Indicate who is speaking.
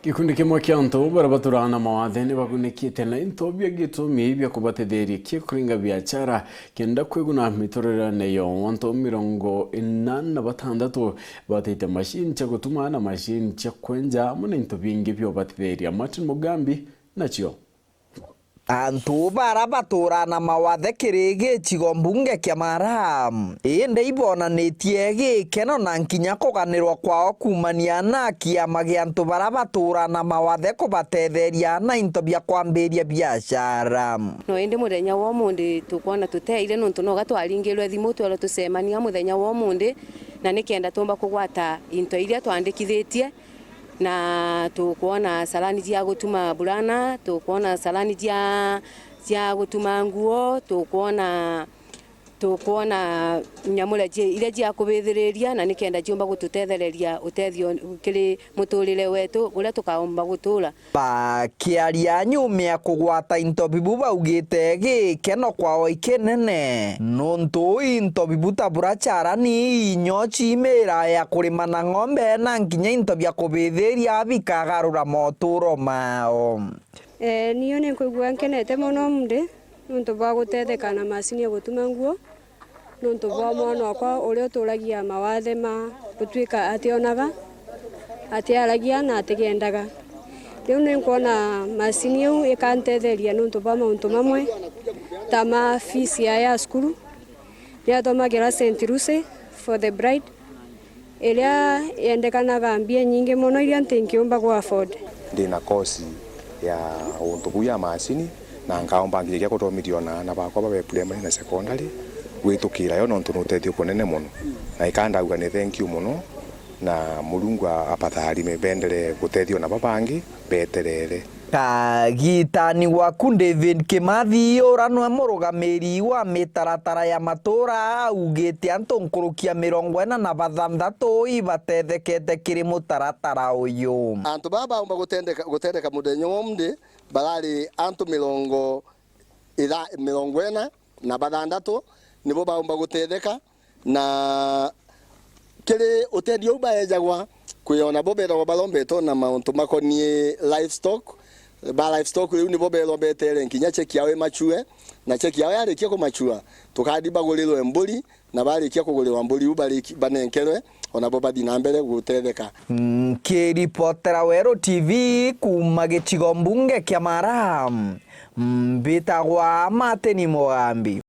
Speaker 1: Gikundi kimwe kia antu baria baturana mawathe ni bagunĩkĩte na into bia gĩtũmi bia kũbatetheria kĩkũringa biashara kenda kwĩguna mitorerane yo antu 86 bateite machine cia gũtuma na machine cia kwenja muna into bingi bia batetheria. Martin Mugambi nacio
Speaker 2: antu bara baturana mawathe kirigi chigo mbunge kia Maram inde ibonanĩtie gĩkeno na nkinya kũganĩrwo kwao kumania na kiama gĩa antu bara baturana mawathe kũbatetheria na into bia kwambĩria biashara.
Speaker 3: No inde muthenya wa umundi tukwona tuteire nuntu no gatwaringirwe thimu twero tucemania muthenya wa umundi na nikenda tumba kugwata into iria twandikithitie na tukuona salani cia gutuma burana, tukuona salani cia gutuma nguo, tukuona nyamula ile cia kubithiriria na nikenda jumba gututethereria utethio kiri muturire wetu uria tukaomba gutura.
Speaker 2: Bakiaria nyumia kugwata into bibu baugite gĩkeno kwao ikinene nuntu into bibu tabura ni inyochi mera ya kurima na ng'ombe na nginya into bia kubithiria bikagarura moturo mao.
Speaker 4: Niyo nikuigua nkenete muno mundi nuntu bwa gutetheka na macini ya gutuma nguo nuntu bwa mwana wakwa uria uturagia mawathe ma gutuika ationaga atiaragia na atigendaga. Riu nikuona macini yu ikantetheria nuntu bwa mauntu mamwe ta ma fees ya skulu ria tomagira St. Lucy for the bride iria yendekanaga mbia nyingi muno iria ntingiumba ku afford.
Speaker 5: Ndina kosi ya untu buya macini na ngaomba ngiria guthomithio na bakwa babe primary na secondary gwitukira yo nontu nutethio kunene muno na ikandauga ni thank you muno na Mulungu apathari mebendere gutethio na babangi beterere.
Speaker 2: Kagitani waku David Kimathi uranwe murugamiri wa mitaratara ya matura ugite antu nkurukia 46 ibatethekete kiri mutaratara uyu.
Speaker 6: Antu baba umba gutendeka muthenya womde barari antu 40 na bathandatu nibo baumba gutetheka na kiri utedio ubaejagwa kuyona bobero balombeto na mauntu makonie livestock riu nibo belombetere nkinya cheki yawe machue na cheki yawe arikia kumachua tukadi bagurirwe mburi na barikia kugurirwa mburi ubariki banenkerwe ona bo bathi na mbere gutetheka.
Speaker 2: Kiripotera Wero TV kuma gĩcigo mbunge kia Maram mbitagwa Martin Mugambi.